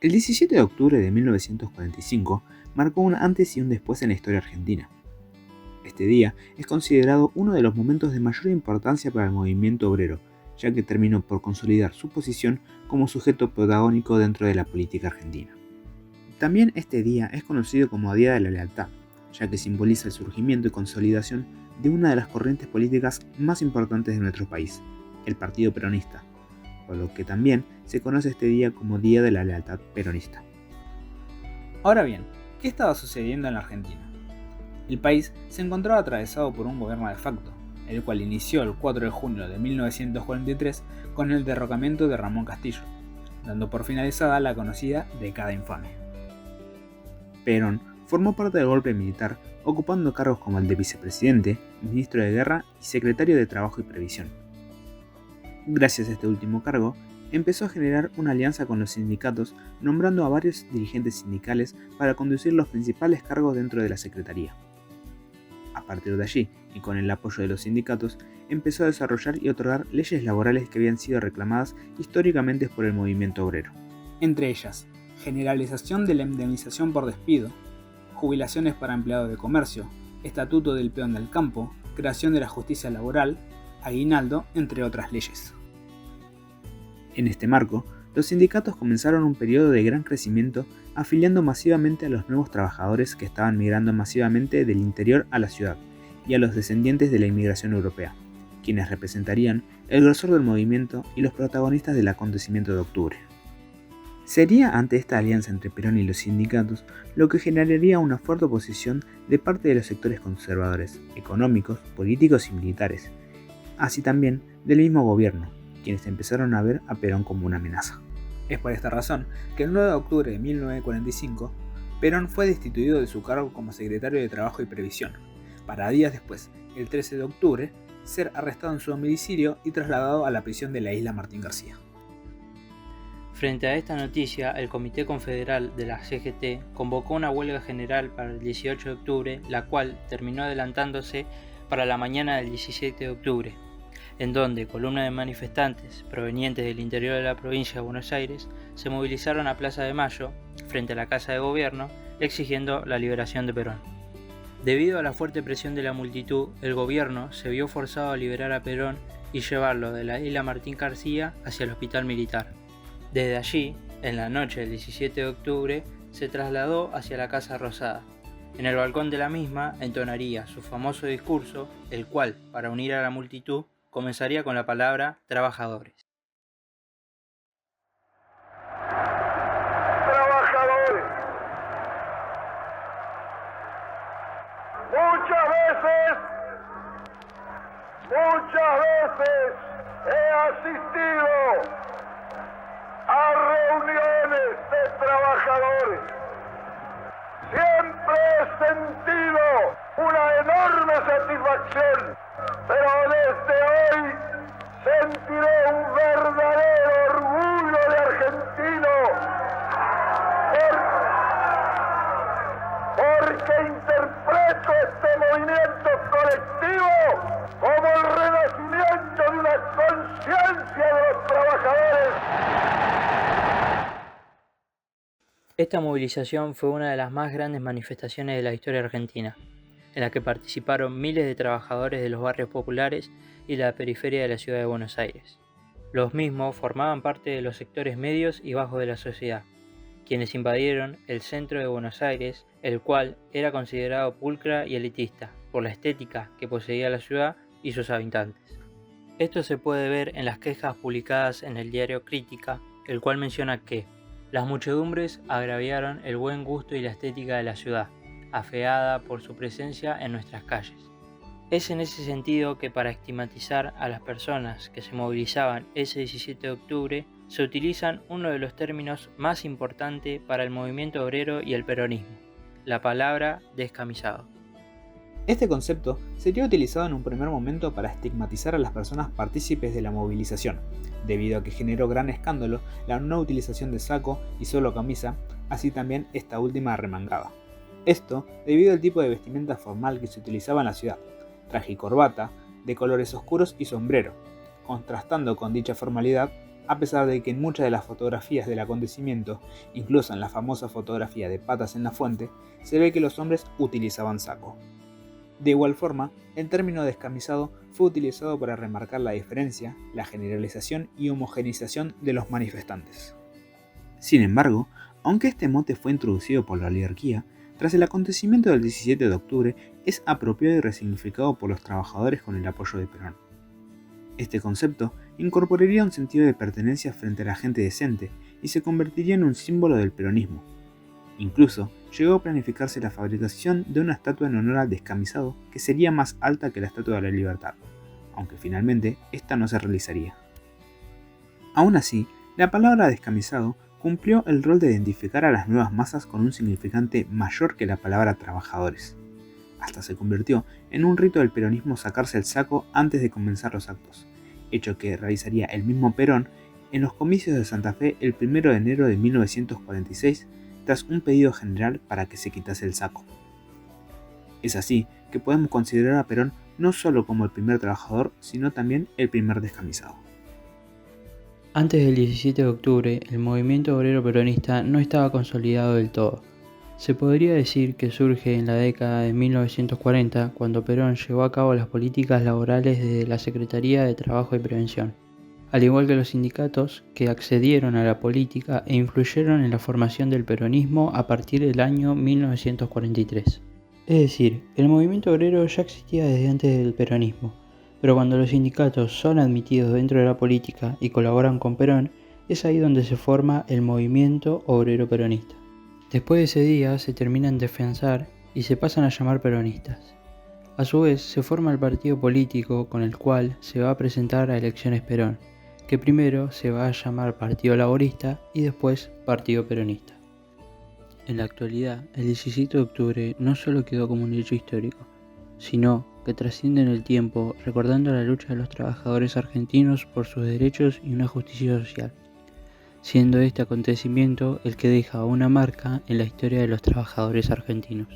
El 17 de octubre de 1945 marcó un antes y un después en la historia argentina. Este día es considerado uno de los momentos de mayor importancia para el movimiento obrero, ya que terminó por consolidar su posición como sujeto protagónico dentro de la política argentina. También este día es conocido como Día de la Lealtad, ya que simboliza el surgimiento y consolidación de una de las corrientes políticas más importantes de nuestro país, el Partido Peronista, por lo que también se conoce este día como Día de la Lealtad Peronista. Ahora bien, ¿qué estaba sucediendo en la Argentina? El país se encontraba atravesado por un gobierno de facto, el cual inició el 4 de junio de 1943 con el derrocamiento de Ramón Castillo, dando por finalizada la conocida década infame. Perón formó parte del golpe militar, ocupando cargos como el de vicepresidente, ministro de Guerra y secretario de Trabajo y Previsión. Gracias a este último cargo, empezó a generar una alianza con los sindicatos, nombrando a varios dirigentes sindicales para conducir los principales cargos dentro de la Secretaría. A partir de allí, y con el apoyo de los sindicatos, empezó a desarrollar y otorgar leyes laborales que habían sido reclamadas históricamente por el movimiento obrero. Entre ellas, generalización de la indemnización por despido, jubilaciones para empleados de comercio, estatuto del peón del campo, creación de la justicia laboral, aguinaldo, entre otras leyes. En este marco, los sindicatos comenzaron un periodo de gran crecimiento, afiliando masivamente a los nuevos trabajadores que estaban migrando masivamente del interior a la ciudad, y a los descendientes de la inmigración europea, quienes representarían el grosor del movimiento y los protagonistas del acontecimiento de octubre. Sería ante esta alianza entre Perón y los sindicatos lo que generaría una fuerte oposición de parte de los sectores conservadores, económicos, políticos y militares, así también del mismo gobierno, quienes empezaron a ver a Perón como una amenaza. Es por esta razón que el 9 de octubre de 1945, Perón fue destituido de su cargo como secretario de Trabajo y Previsión, para días después, el 13 de octubre, ser arrestado en su domicilio y trasladado a la prisión de la isla Martín García. Frente a esta noticia, el Comité Confederal de la CGT convocó una huelga general para el 18 de octubre, la cual terminó adelantándose para la mañana del 17 de octubre, en donde columnas de manifestantes provenientes del interior de la provincia de Buenos Aires se movilizaron a Plaza de Mayo, frente a la Casa de Gobierno, exigiendo la liberación de Perón. Debido a la fuerte presión de la multitud, el gobierno se vio forzado a liberar a Perón y llevarlo de la isla Martín García hacia el hospital militar. Desde allí, en la noche del 17 de octubre, se trasladó hacia la Casa Rosada. En el balcón de la misma entonaría su famoso discurso, el cual, para unir a la multitud, comenzaría con la palabra trabajadores. Trabajadores. Muchas veces he asistido a reuniones de trabajadores. Siempre he sentido una enorme satisfacción, pero desde hoy sentiré un verdadero orgullo de argentino, porque interpreto este movimiento colectivo como el renacimiento de una conciencia de los trabajadores. Esta movilización fue una de las más grandes manifestaciones de la historia argentina, en la que participaron miles de trabajadores de los barrios populares y la periferia de la ciudad de Buenos Aires. Los mismos formaban parte de los sectores medios y bajos de la sociedad, quienes invadieron el centro de Buenos Aires, el cual era considerado pulcra y elitista por la estética que poseía la ciudad y sus habitantes. Esto se puede ver en las quejas publicadas en el diario Crítica, el cual menciona que las muchedumbres agraviaron el buen gusto y la estética de la ciudad, afeada por su presencia en nuestras calles. Es en ese sentido que para estigmatizar a las personas que se movilizaban ese 17 de octubre, se utilizan uno de los términos más importantes para el movimiento obrero y el peronismo, la palabra descamisado. Este concepto sería utilizado en un primer momento para estigmatizar a las personas partícipes de la movilización, debido a que generó gran escándalo la no utilización de saco y solo camisa, así también esta última remangada. Esto debido al tipo de vestimenta formal que se utilizaba en la ciudad, traje y corbata, de colores oscuros y sombrero, contrastando con dicha formalidad a pesar de que en muchas de las fotografías del acontecimiento, incluso en la famosa fotografía de Patas en la Fuente, se ve que los hombres utilizaban saco. De igual forma, el término descamisado fue utilizado para remarcar la diferencia, la generalización y homogeneización de los manifestantes. Sin embargo, aunque este mote fue introducido por la oligarquía, tras el acontecimiento del 17 de octubre es apropiado y resignificado por los trabajadores con el apoyo de Perón. Este concepto incorporaría un sentido de pertenencia frente a la gente decente y se convertiría en un símbolo del peronismo. Incluso llegó a planificarse la fabricación de una estatua en honor al descamisado que sería más alta que la Estatua de la Libertad, aunque finalmente esta no se realizaría. Aún así, la palabra descamisado cumplió el rol de identificar a las nuevas masas con un significante mayor que la palabra trabajadores. Hasta se convirtió en un rito del peronismo sacarse el saco antes de comenzar los actos, hecho que realizaría el mismo Perón en los comicios de Santa Fe el 1 de enero de 1946 tras un pedido general para que se quitase el saco. Es así que podemos considerar a Perón no solo como el primer trabajador, sino también el primer descamisado. Antes del 17 de octubre, el movimiento obrero peronista no estaba consolidado del todo. Se podría decir que surge en la década de 1940, cuando Perón llevó a cabo las políticas laborales desde la Secretaría de Trabajo y Prevención, al igual que los sindicatos que accedieron a la política e influyeron en la formación del peronismo a partir del año 1943. Es decir, el movimiento obrero ya existía desde antes del peronismo, pero cuando los sindicatos son admitidos dentro de la política y colaboran con Perón, es ahí donde se forma el movimiento obrero peronista. Después de ese día se terminan de afianzar y se pasan a llamar peronistas. A su vez se forma el partido político con el cual se va a presentar a elecciones Perón, que primero se va a llamar Partido Laborista y después Partido Peronista. En la actualidad, el 17 de octubre no solo quedó como un hecho histórico, sino que trasciende en el tiempo recordando la lucha de los trabajadores argentinos por sus derechos y una justicia social, siendo este acontecimiento el que deja una marca en la historia de los trabajadores argentinos.